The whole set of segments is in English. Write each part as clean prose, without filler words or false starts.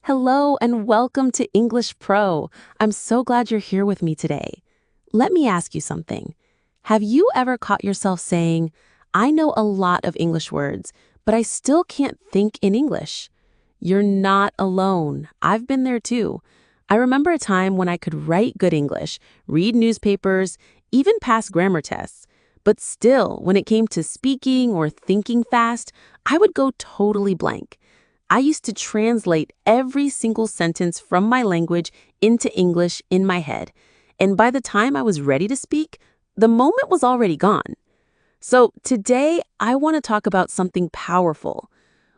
Hello and welcome to English Pro. I'm so glad you're here with me today. Let me ask you something. Have you ever caught yourself saying, I know a lot of English words, but I still can't think in English? You're not alone. I've been there too. I remember a time when I could write good English, read newspapers, even pass grammar tests. But still, when it came to speaking or thinking fast, I would go totally blank. I used to translate every single sentence from my language into English in my head. And by the time I was ready to speak, the moment was already gone. So today, I want to talk about something powerful.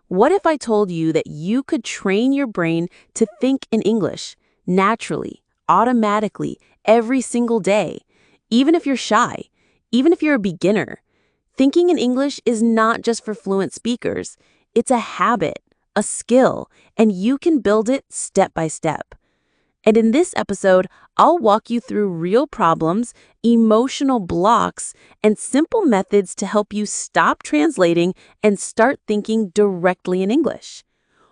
What if I told you that you could train your brain to think in English naturally, automatically, every single day, even if you're shy, even if you're a beginner? Thinking in English is not just for fluent speakers. It's a habit, a skill, and you can build it step by step. And in this episode, I'll walk you through real problems, emotional blocks, and simple methods to help you stop translating and start thinking directly in English.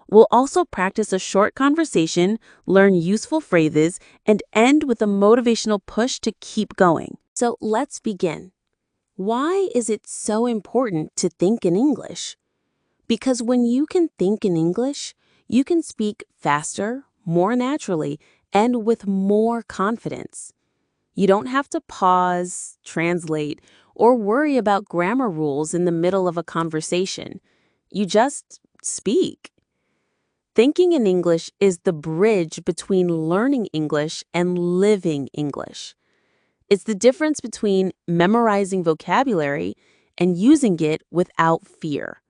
We'll also practice a short conversation, learn useful phrases, and end with a motivational push to keep going. So let's begin. Why is it so important to think in English? Because when you can think in English, you can speak faster, more naturally, and with more confidence. You don't have to pause, translate, or worry about grammar rules in the middle of a conversation. You just speak. Thinking in English is the bridge between learning English and living English. It's the difference between memorizing vocabulary and using it without fear.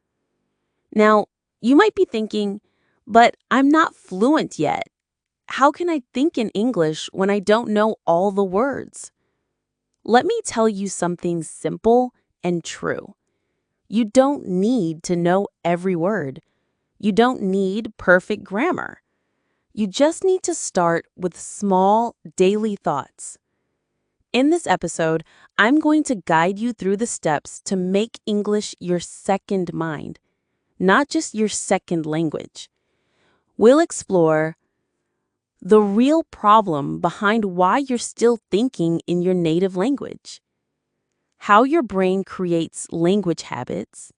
Now, you might be thinking, but I'm not fluent yet. How can I think in English when I don't know all the words? Let me tell you something simple and true. You don't need to know every word. You don't need perfect grammar. You just need to start with small, daily thoughts. In this episode, I'm going to guide you through the steps to make English your second mind, not just your second language. We'll explore the real problem behind why you're still thinking in your native language, how your brain creates language habits,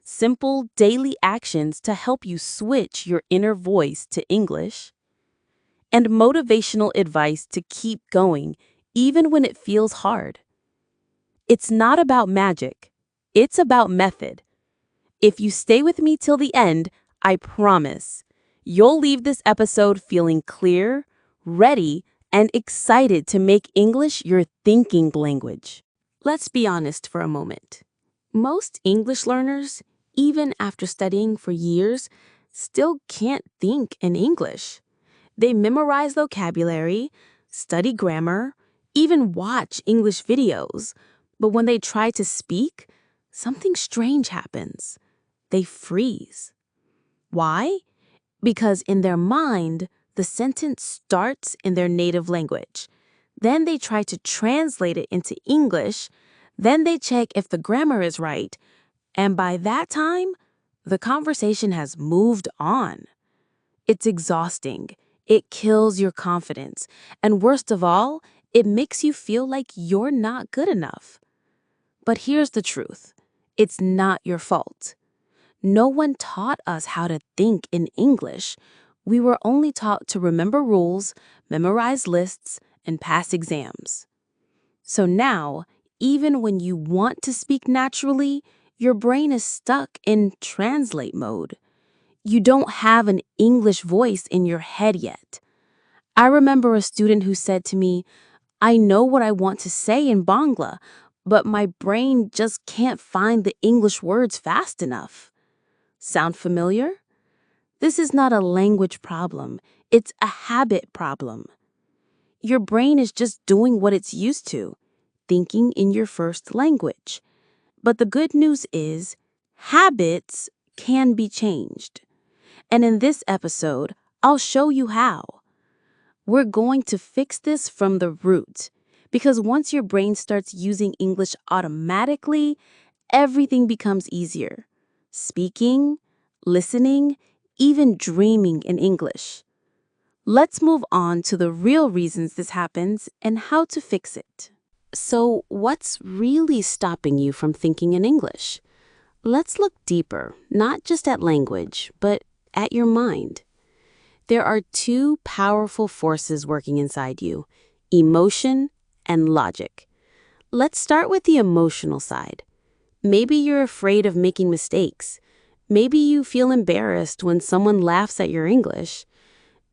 simple daily actions to help you switch your inner voice to English, and motivational advice to keep going even when it feels hard. It's not about magic. It's about method. If you stay with me till the end, I promise, you'll leave this episode feeling clear, ready, and excited to make English your thinking language. Let's be honest for a moment. Most English learners, even after studying for years, still can't think in English. They memorize vocabulary, study grammar, even watch English videos, but when they try to speak, something strange happens. They freeze. Why? Because in their mind, the sentence starts in their native language. Then they try to translate it into English. Then they check if the grammar is right. And by that time, the conversation has moved on. It's exhausting. It kills your confidence. And worst of all, it makes you feel like you're not good enough. But here's the truth. It's not your fault. No one taught us how to think in English. We were only taught to remember rules, memorize lists, and pass exams. So now, even when you want to speak naturally, your brain is stuck in translate mode. You don't have an English voice in your head yet. I remember a student who said to me, I know what I want to say in Bangla, but my brain just can't find the English words fast enough. Sound familiar? This is not a language problem. It's a habit problem. Your brain is just doing what it's used to, thinking in your first language. But the good news is, habits can be changed. And in this episode, I'll show you how. We're going to fix this from the root, because once your brain starts using English automatically, everything becomes easier. Speaking, listening, even dreaming in English. Let's move on to the real reasons this happens and how to fix it. So, what's really stopping you from thinking in English? Let's look deeper, not just at language, but at your mind. There are two powerful forces working inside you: emotion and logic. Let's start with the emotional side. Maybe you're afraid of making mistakes. Maybe you feel embarrassed when someone laughs at your English.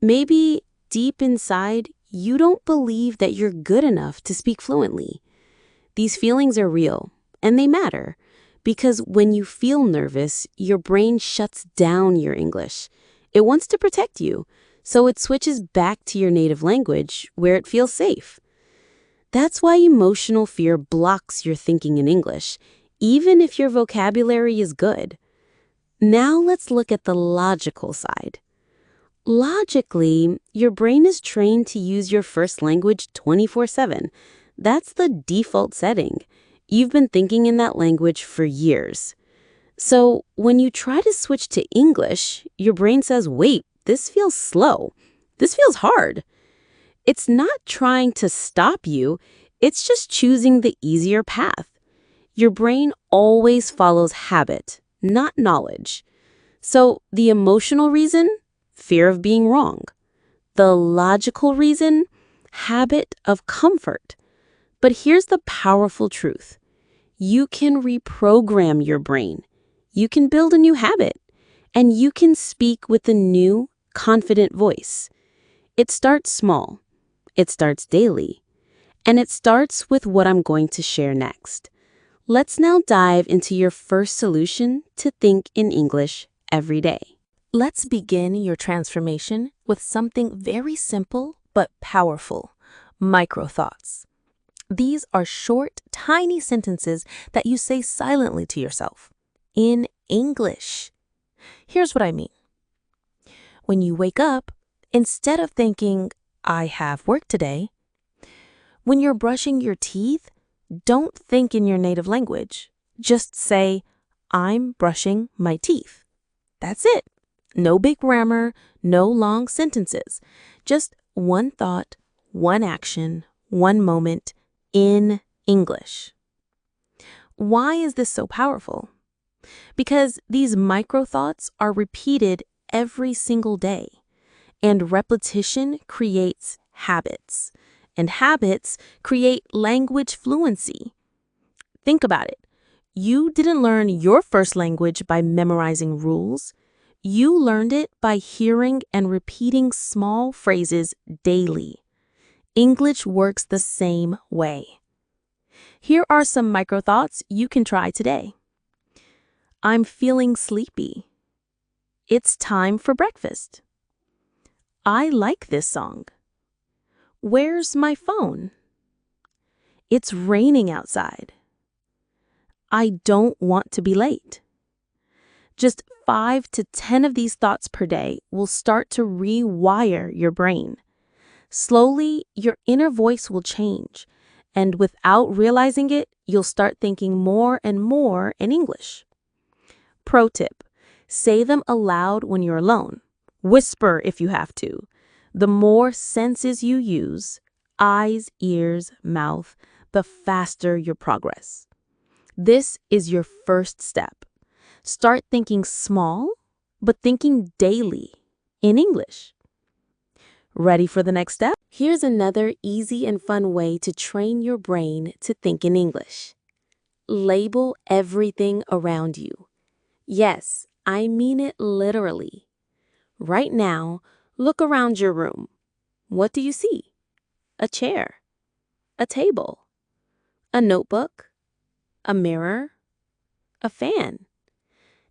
Maybe deep inside, you don't believe that you're good enough to speak fluently. These feelings are real, and they matter, because when you feel nervous, your brain shuts down your English. It wants to protect you, so it switches back to your native language where it feels safe. That's why emotional fear blocks your thinking in English, even if your vocabulary is good. Now let's look at the logical side. Logically, your brain is trained to use your first language 24/7. That's the default setting. You've been thinking in that language for years. So when you try to switch to English, your brain says, wait, this feels slow. This feels hard. It's not trying to stop you. It's just choosing the easier path. Your brain always follows habit, not knowledge. So the emotional reason? Fear of being wrong. The logical reason? Habit of comfort. But here's the powerful truth. You can reprogram your brain. You can build a new habit. And you can speak with a new, confident voice. It starts small. It starts daily. And it starts with what I'm going to share next. Let's now dive into your first solution to think in English every day. Let's begin your transformation with something very simple but powerful: micro-thoughts. These are short, tiny sentences that you say silently to yourself in English. Here's what I mean. When you wake up, instead of thinking, I have work today, when you're brushing your teeth, don't think in your native language. Just say, I'm brushing my teeth. That's it. No big grammar, no long sentences. Just one thought, one action, one moment in English. Why is this so powerful? Because these micro thoughts are repeated every single day, and repetition creates habits, and habits create language fluency. Think about it. You didn't learn your first language by memorizing rules. You learned it by hearing and repeating small phrases daily. English works the same way. Here are some micro thoughts you can try today. I'm feeling sleepy. It's time for breakfast. I like this song. Where's my phone? It's raining outside. I don't want to be late. Just 5 to 10 of these thoughts per day will start to rewire your brain. Slowly, your inner voice will change, and without realizing it, you'll start thinking more and more in English. Pro tip: say them aloud when you're alone. Whisper if you have to. The more senses you use, eyes, ears, mouth, the faster your progress. This is your first step. Start thinking small, but thinking daily in English. Ready for the next step? Here's another easy and fun way to train your brain to think in English. Label everything around you. Yes, I mean it literally. Right now, look around your room. What do you see? A chair, a table, a notebook, a mirror, a fan.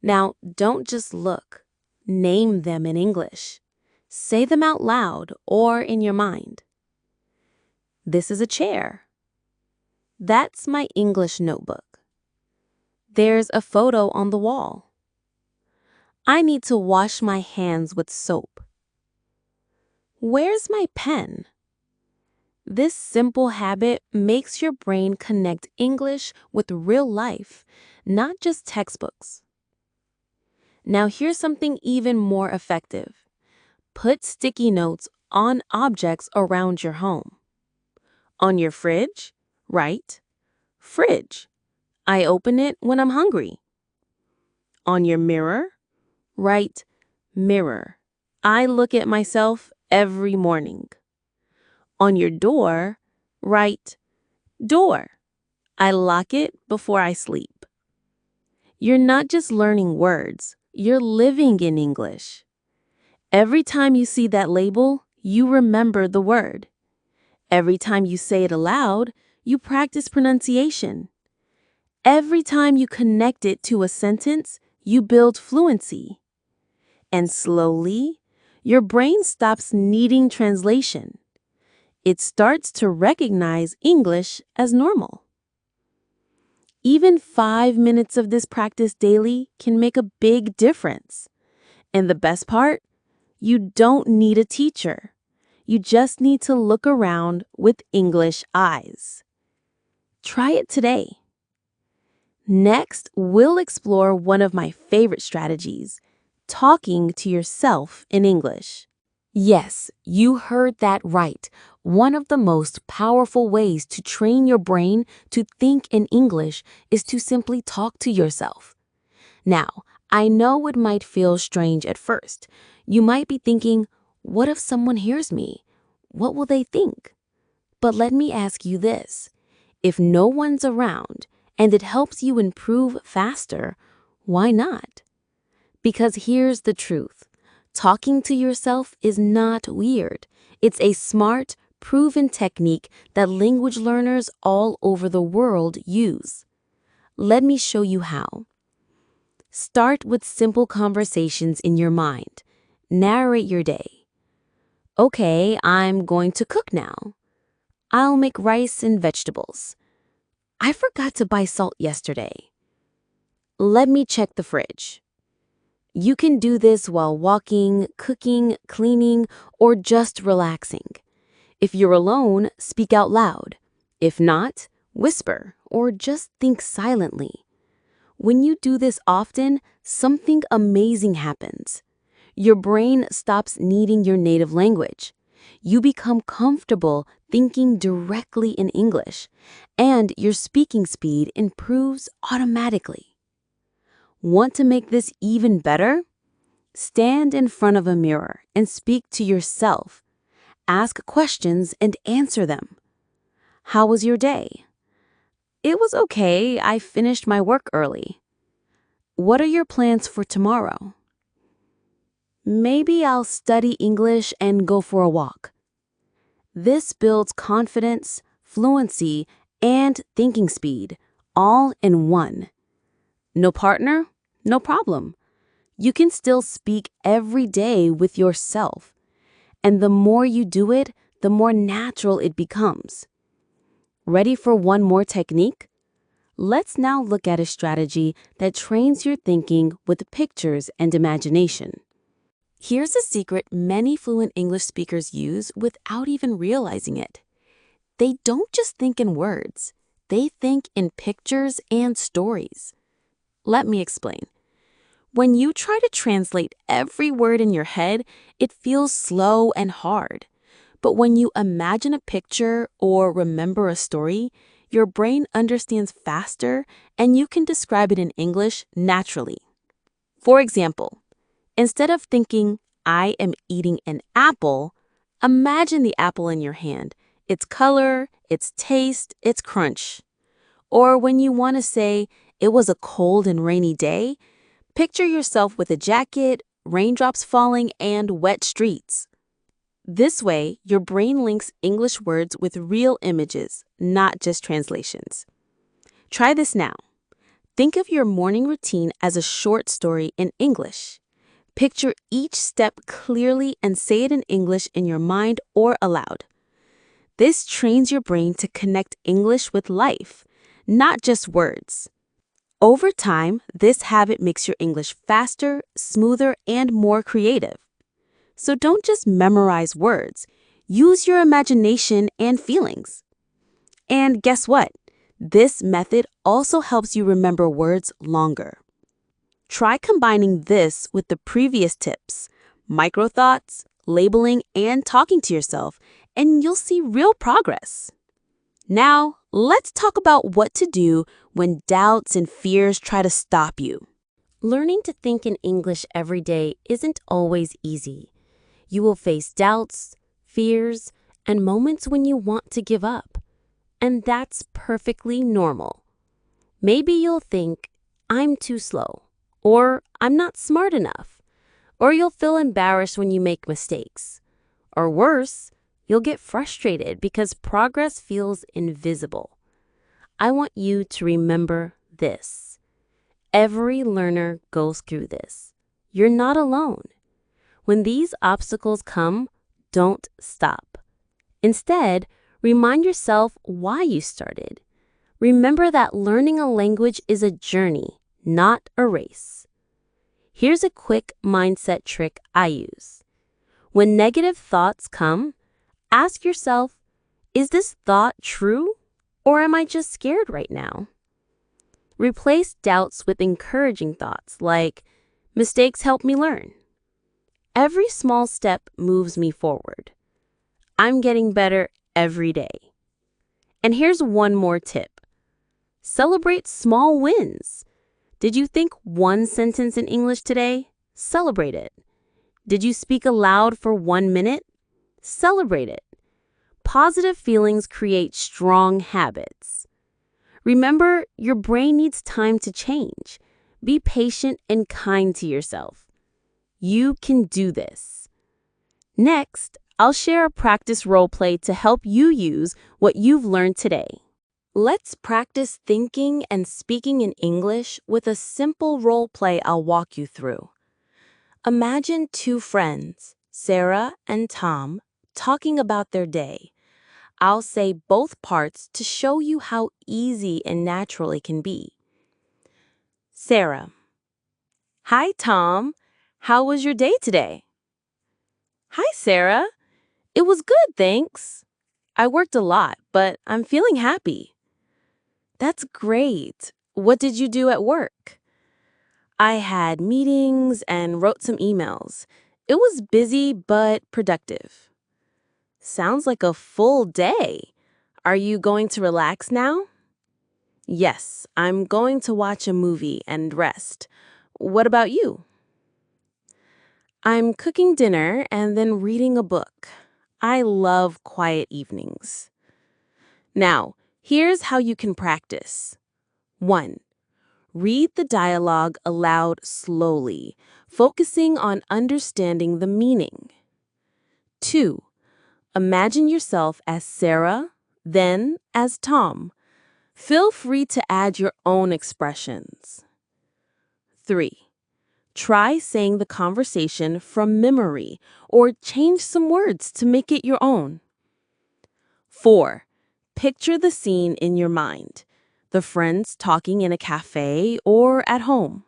Now, don't just look. Name them in English. Say them out loud or in your mind. This is a chair. That's my English notebook. There's a photo on the wall. I need to wash my hands with soap. Where's my pen? This simple habit makes your brain connect English with real life, not just textbooks. Now here's something even more effective. Put sticky notes on objects around your home. On your fridge, write, fridge. I open it when I'm hungry. On your mirror, write, mirror. I look at myself every morning. On your door, write, door. I lock it before I sleep. You're not just learning words, you're living in English. Every time you see that label, you remember the word. Every time you say it aloud, you practice pronunciation. Every time you connect it to a sentence, you build fluency. And slowly, your brain stops needing translation. It starts to recognize English as normal. Even 5 minutes of this practice daily can make a big difference. And the best part? You don't need a teacher. You just need to look around with English eyes. Try it today. Next, we'll explore one of my favorite strategies, talking to yourself in English. Yes, you heard that right. One of the most powerful ways to train your brain to think in English is to simply talk to yourself. Now, I know it might feel strange at first. You might be thinking, what if someone hears me? What will they think? But let me ask you this. If no one's around and it helps you improve faster, why not? Because here's the truth. Talking to yourself is not weird. It's a smart, proven technique that language learners all over the world use. Let me show you how. Start with simple conversations in your mind. Narrate your day. Okay, I'm going to cook now. I'll make rice and vegetables. I forgot to buy salt yesterday. Let me check the fridge. You can do this while walking, cooking, cleaning, or just relaxing. If you're alone, speak out loud. If not, whisper or just think silently. When you do this often, something amazing happens. Your brain stops needing your native language. You become comfortable thinking directly in English, and your speaking speed improves automatically. Want to make this even better? Stand in front of a mirror and speak to yourself. Ask questions and answer them. How was your day? It was okay. I finished my work early. What are your plans for tomorrow? Maybe I'll study English and go for a walk. This builds confidence, fluency, and thinking speed, all in one. No partner? No problem. You can still speak every day with yourself. And the more you do it, the more natural it becomes. Ready for one more technique? Let's now look at a strategy that trains your thinking with pictures and imagination. Here's a secret many fluent English speakers use without even realizing it. They don't just think in words. They think in pictures and stories. Let me explain. When you try to translate every word in your head, it feels slow and hard. But when you imagine a picture or remember a story, your brain understands faster and you can describe it in English naturally. For example, instead of thinking, I am eating an apple, imagine the apple in your hand, its color, its taste, its crunch. Or when you want to say, it was a cold and rainy day, picture yourself with a jacket, raindrops falling, and wet streets. This way, your brain links English words with real images, not just translations. Try this now. Think of your morning routine as a short story in English. Picture each step clearly and say it in English in your mind or aloud. This trains your brain to connect English with life, not just words. Over time, this habit makes your English faster, smoother, and more creative. So don't just memorize words. Use your imagination and feelings. And guess what? This method also helps you remember words longer. Try combining this with the previous tips, micro thoughts, labeling, and talking to yourself, and you'll see real progress. Now, let's talk about what to do when doubts and fears try to stop you. Learning to think in English every day isn't always easy. You will face doubts, fears, and moments when you want to give up. And that's perfectly normal. Maybe you'll think, I'm too slow, or I'm not smart enough, or you'll feel embarrassed when you make mistakes. Or worse, you'll get frustrated because progress feels invisible. I want you to remember this. Every learner goes through this. You're not alone. When these obstacles come, don't stop. Instead, remind yourself why you started. Remember that learning a language is a journey, not a race. Here's a quick mindset trick I use. When negative thoughts come, ask yourself, is this thought true, or am I just scared right now? Replace doubts with encouraging thoughts like, mistakes help me learn. Every small step moves me forward. I'm getting better every day. And here's one more tip. Celebrate small wins. Did you think one sentence in English today? Celebrate it. Did you speak aloud for 1 minute? Celebrate it. Positive feelings create strong habits. Remember, your brain needs time to change. Be patient and kind to yourself. You can do this. Next, I'll share a practice role play to help you use what you've learned today. Let's practice thinking and speaking in English with a simple role play I'll walk you through. Imagine two friends, Sarah and Tom, talking about their day. I'll say both parts to show you how easy and natural it can be. Sarah: Hi, Tom. How was your day today? Hi, Sarah. It was good, thanks. I worked a lot, but I'm feeling happy. That's great. What did you do at work? I had meetings and wrote some emails. It was busy but productive. Sounds like a full day. Are you going to relax now? Yes, I'm going to watch a movie and rest. What about you? I'm cooking dinner and then reading a book. I love quiet evenings. Now, here's how you can practice. 1. Read the dialogue aloud slowly, focusing on understanding the meaning. 2. Imagine yourself as Sarah, then as Tom. Feel free to add your own expressions. 3. Try saying the conversation from memory or change some words to make it your own. 4. Picture the scene in your mind. The friends talking in a cafe or at home.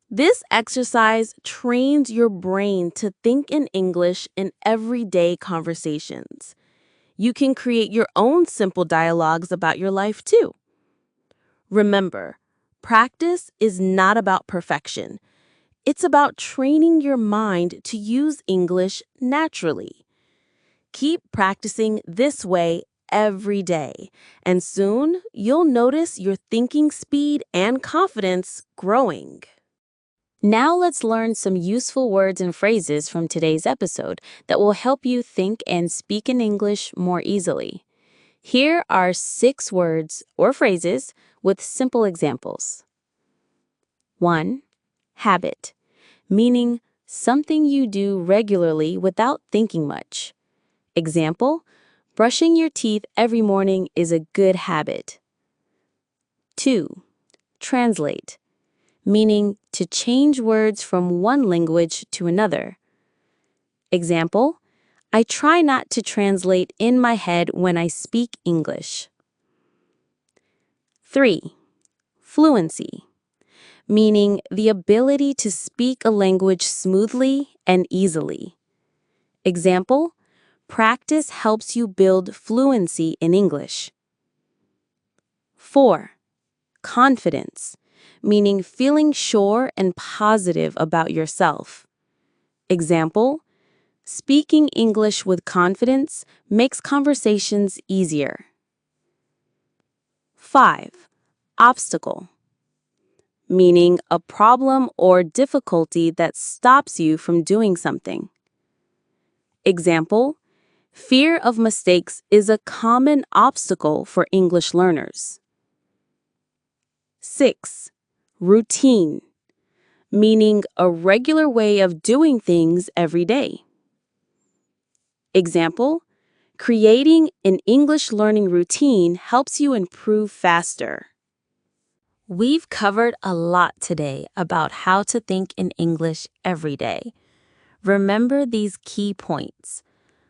This exercise trains your brain to think in English in everyday conversations. You can create your own simple dialogues about your life too. Remember, practice is not about perfection. It's about training your mind to use English naturally. Keep practicing this way every day, and soon you'll notice your thinking speed and confidence growing. Now let's learn some useful words and phrases from today's episode that will help you think and speak in English more easily. Here are 6 words or phrases with simple examples. 1. Habit, meaning something you do regularly without thinking much. Example, brushing your teeth every morning is a good habit. 2. Translate, meaning to change words from one language to another. Example, I try not to translate in my head when I speak English. 3. Fluency, meaning the ability to speak a language smoothly and easily. Example, practice helps you build fluency in English. 4. Confidence, meaning feeling sure and positive about yourself. Example, speaking English with confidence makes conversations easier. 5. Obstacle, meaning a problem or difficulty that stops you from doing something. Example, fear of mistakes is a common obstacle for English learners. 6. Routine, meaning a regular way of doing things every day. Example, creating an English learning routine helps you improve faster. We've covered a lot today about how to think in English every day. Remember these key points.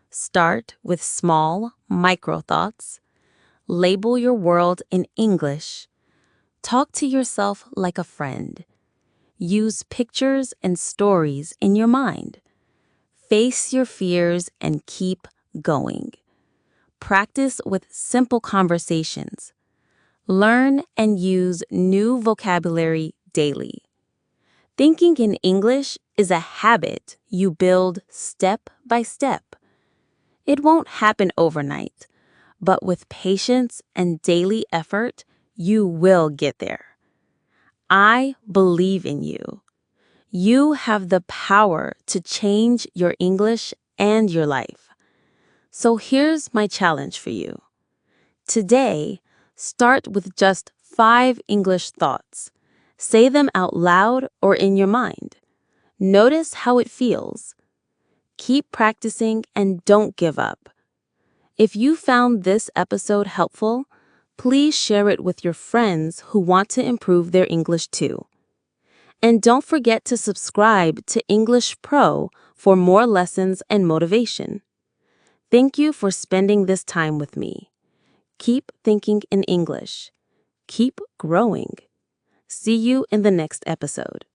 Start with small, micro thoughts. Label your world in English. Talk to yourself like a friend. Use pictures and stories in your mind. Face your fears and keep going. Practice with simple conversations. Learn and use new vocabulary daily. Thinking in English is a habit you build step by step. It won't happen overnight, but with patience and daily effort, you will get there. I believe in you. You have the power to change your English and your life. So here's my challenge for you. Today, start with just 5 English thoughts. Say them out loud or in your mind. Notice how it feels. Keep practicing and don't give up. If you found this episode helpful, please share it with your friends who want to improve their English too. And don't forget to subscribe to English Pro for more lessons and motivation. Thank you for spending this time with me. Keep thinking in English. Keep growing. See you in the next episode.